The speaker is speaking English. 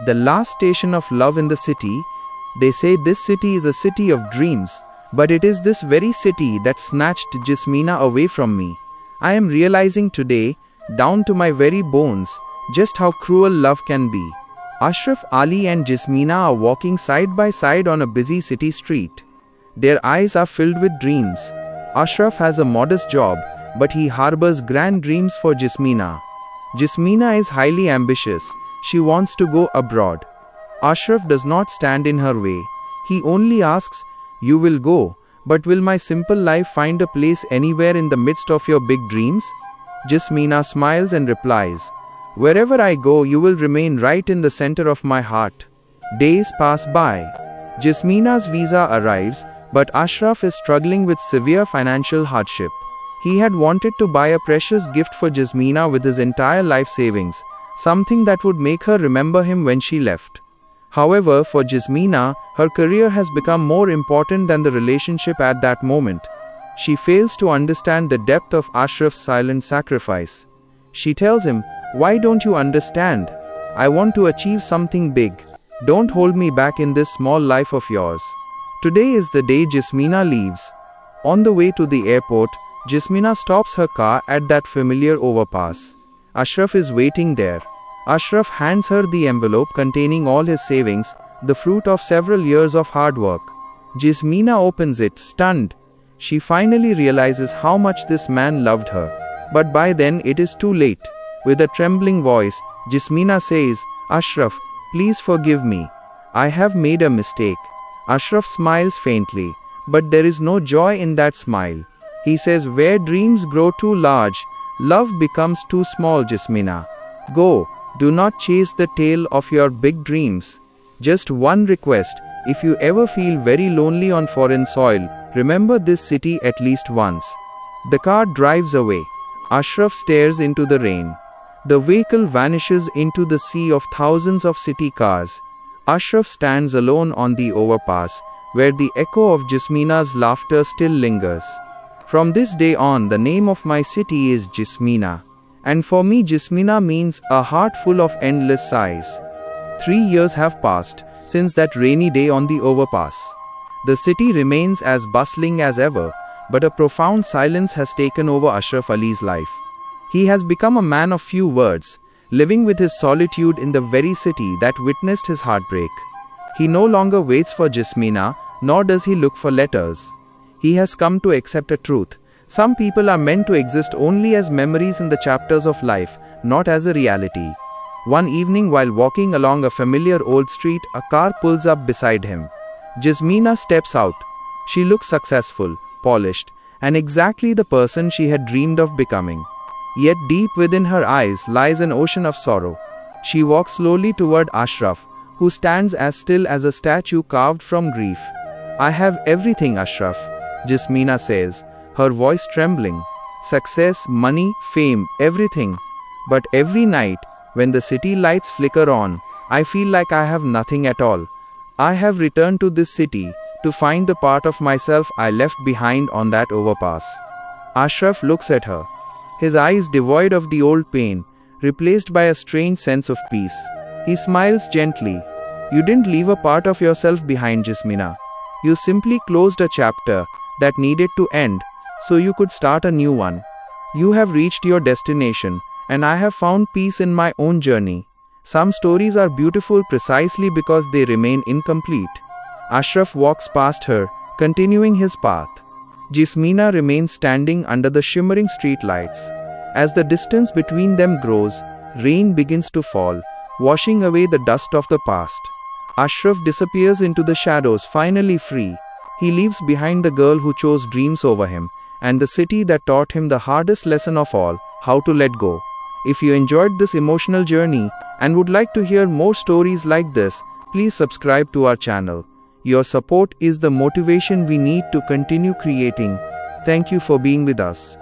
The last station of love in the city. They say this city is a city of dreams, but it is this very city that snatched Jasmina away from me. I am realizing today, down to my very bones, just how cruel love can be. Ashraf Ali and Jasmina are walking side by side on a busy city street. Their eyes are filled with dreams. Ashraf has a modest job, but he harbors grand dreams for Jasmina. Jasmina is highly ambitious. She wants to go abroad. Ashraf does not stand in her way. He only asks, "You will go, but will my simple life find a place anywhere in the midst of your big dreams?" Jasmina smiles and replies, "Wherever I go, you will remain right in the center of my heart." Days pass by. Jasmina's visa arrives, but Ashraf is struggling with severe financial hardship. He had wanted to buy a precious gift for Jasmina with his entire life savings, something that would make her remember him when she left. However, for Jasmina, her career has become more important than the relationship at that moment. She fails to understand the depth of Ashraf's silent sacrifice. She tells him, "Why don't you understand? I want to achieve something big. Don't hold me back in this small life of yours." Today is the day Jasmina leaves. On the way to the airport, Jasmina stops her car at that familiar overpass. Ashraf is waiting there. Ashraf hands her the envelope containing all his savings, the fruit of several years of hard work. Jasmina opens it, stunned. She finally realizes how much this man loved her. But by then it is too late. With a trembling voice, Jasmina says, "Ashraf, please forgive me. I have made a mistake." Ashraf smiles faintly, but there is no joy in that smile. He says, "Where dreams grow too large, love becomes too small, Jasmina. Go. Do not chase the tail of your big dreams. Just one request, if you ever feel very lonely on foreign soil, remember this city at least once." The car drives away. Ashraf stares into the rain. The vehicle vanishes into the sea of thousands of city cars. Ashraf stands alone on the overpass, where the echo of Jasmina's laughter still lingers. From this day on, the name of my city is Jasmina. And for me, Jasmina means a heart full of endless sighs. 3 years have passed since that rainy day on the overpass. The city remains as bustling as ever, but a profound silence has taken over Ashraf Ali's life. He has become a man of few words, living with his solitude in the very city that witnessed his heartbreak. He no longer waits for Jasmina, nor does he look for letters. He has come to accept a truth. Some people are meant to exist only as memories in the chapters of life, not as a reality. One evening, while walking along a familiar old street, a car pulls up beside him. Jasmina steps out. She looks successful, polished, and exactly the person she had dreamed of becoming. Yet deep within her eyes lies an ocean of sorrow. She walks slowly toward Ashraf, who stands as still as a statue carved from grief. "I have everything, Ashraf," Jasmina says, her voice trembling. "Success, money, fame, everything. But every night, when the city lights flicker on, I feel like I have nothing at all. I have returned to this city to find the part of myself I left behind on that overpass." Ashraf looks at her, his eyes devoid of the old pain, replaced by a strange sense of peace. He smiles gently. "You didn't leave a part of yourself behind, Jasmina. You simply closed a chapter that needed to end, so you could start a new one. You have reached your destination, and I have found peace in my own journey." Some stories are beautiful precisely because they remain incomplete. Ashraf walks past her, continuing his path. Jasmina remains standing under the shimmering street lights. As the distance between them grows, rain begins to fall, washing away the dust of the past. Ashraf disappears into the shadows, finally free. He leaves behind the girl who chose dreams over him, and the city that taught him the hardest lesson of all, how to let go. If you enjoyed this emotional journey and would like to hear more stories like this, please subscribe to our channel. Your support is the motivation we need to continue creating. Thank you for being with us.